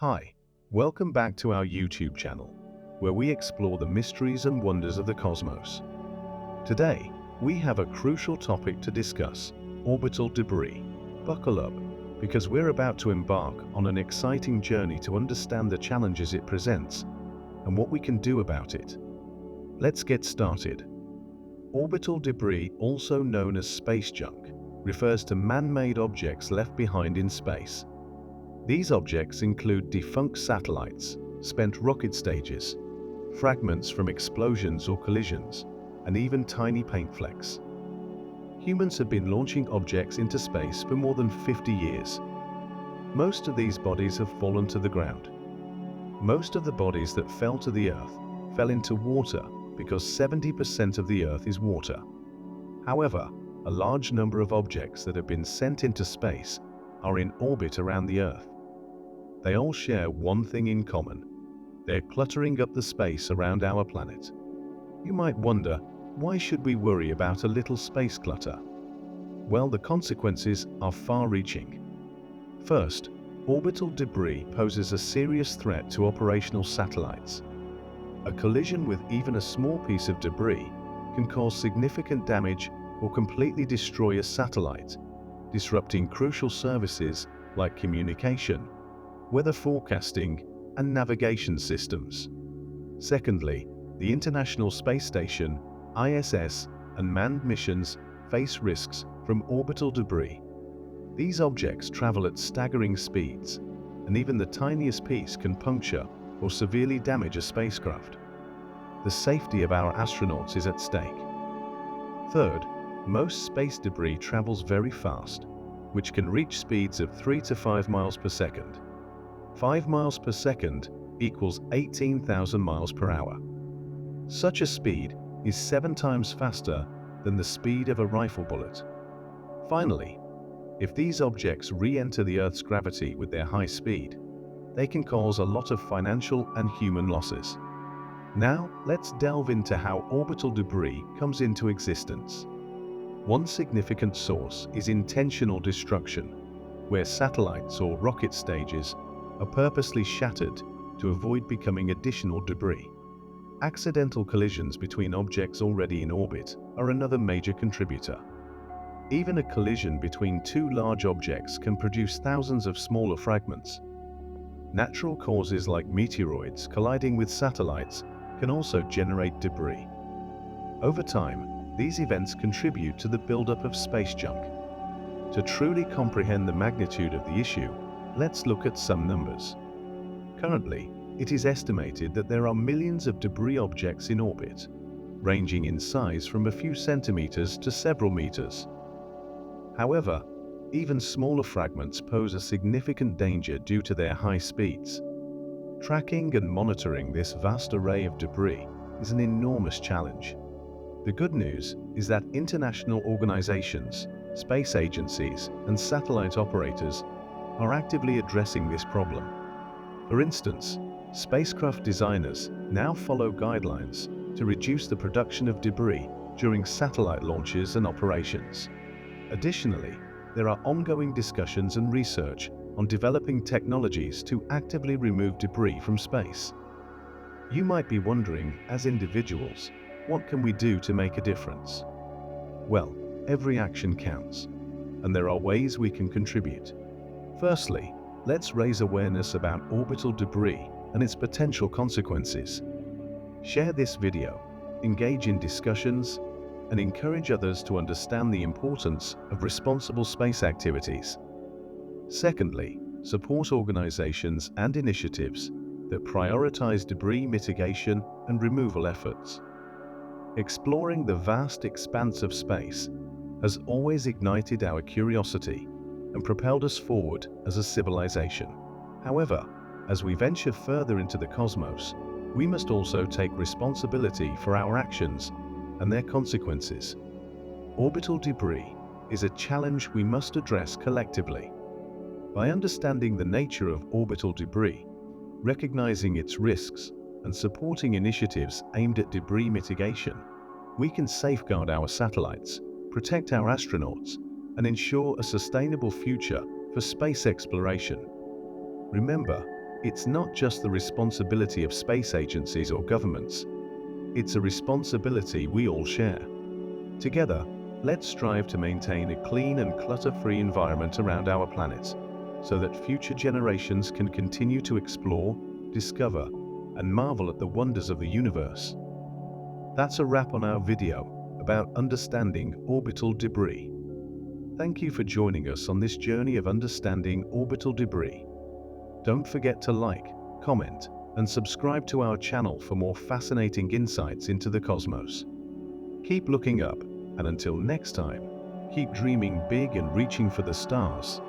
Hi, welcome back to our YouTube channel, where we explore the mysteries and wonders of the cosmos. Today, we have a crucial topic to discuss: orbital debris. Buckle up, because we're about to embark on an exciting journey to understand the challenges it presents and what we can do about it. Let's get started. Orbital debris, also known as space junk, refers to man-made objects left behind in space. These objects include defunct satellites, spent rocket stages, fragments from explosions or collisions, and even tiny paint flecks. Humans have been launching objects into space for more than 50 years. Most of these bodies have fallen to the ground. Most of the bodies that fell to the Earth fell into water because 70% of the Earth is water. However, a large number of objects that have been sent into space are in orbit around the Earth. They all share one thing in common: they're cluttering up the space around our planet. You might wonder, why should we worry about a little space clutter? Well, the consequences are far-reaching. First, orbital debris poses a serious threat to operational satellites. A collision with even a small piece of debris can cause significant damage or completely destroy a satellite, disrupting crucial services like communication, weather forecasting, and navigation systems. Secondly, the International Space Station, ISS, and manned missions face risks from orbital debris. These objects travel at staggering speeds, and even the tiniest piece can puncture or severely damage a spacecraft. The safety of our astronauts is at stake. Third, most space debris travels very fast, which can reach speeds of 3 to 5 miles per second. 5 miles per second equals 18,000 miles per hour. Such a speed is 7 times faster than the speed of a rifle bullet. Finally, if these objects re-enter the Earth's gravity with their high speed, they can cause a lot of financial and human losses. Now, let's delve into how orbital debris comes into existence. One significant source is intentional destruction, where satellites or rocket stages are purposely shattered to avoid becoming additional debris. Accidental collisions between objects already in orbit are another major contributor. Even a collision between two large objects can produce thousands of smaller fragments. Natural causes like meteoroids colliding with satellites can also generate debris. Over time, these events contribute to the buildup of space junk. To truly comprehend the magnitude of the issue, let's look at some numbers. Currently, it is estimated that there are millions of debris objects in orbit, ranging in size from a few centimeters to several meters. However, even smaller fragments pose a significant danger due to their high speeds. Tracking and monitoring this vast array of debris is an enormous challenge. The good news is that international organizations, space agencies, and satellite operators are actively addressing this problem. For instance, spacecraft designers now follow guidelines to reduce the production of debris during satellite launches and operations. Additionally, there are ongoing discussions and research on developing technologies to actively remove debris from space. You might be wondering, as individuals, what can we do to make a difference? Well, every action counts, and there are ways we can contribute. Firstly, let's raise awareness about orbital debris and its potential consequences. Share this video, engage in discussions, and encourage others to understand the importance of responsible space activities. Secondly, support organizations and initiatives that prioritize debris mitigation and removal efforts. Exploring the vast expanse of space has always ignited our curiosity and propelled us forward as a civilization. However, as we venture further into the cosmos, we must also take responsibility for our actions and their consequences. Orbital debris is a challenge we must address collectively. By understanding the nature of orbital debris, recognizing its risks, and supporting initiatives aimed at debris mitigation, we can safeguard our satellites, protect our astronauts, and ensure a sustainable future for space exploration. Remember, It's not just the responsibility of space agencies or governments. It's a responsibility we all share. Together, let's strive to maintain a clean and clutter-free environment around our planet, so that future generations can continue to explore, discover, and marvel at the wonders of the universe. That's a wrap on our video about understanding orbital debris. Thank you for joining us on this journey of understanding orbital debris. Don't forget to like, comment, and subscribe to our channel for more fascinating insights into the cosmos. Keep looking up, and until next time, keep dreaming big and reaching for the stars.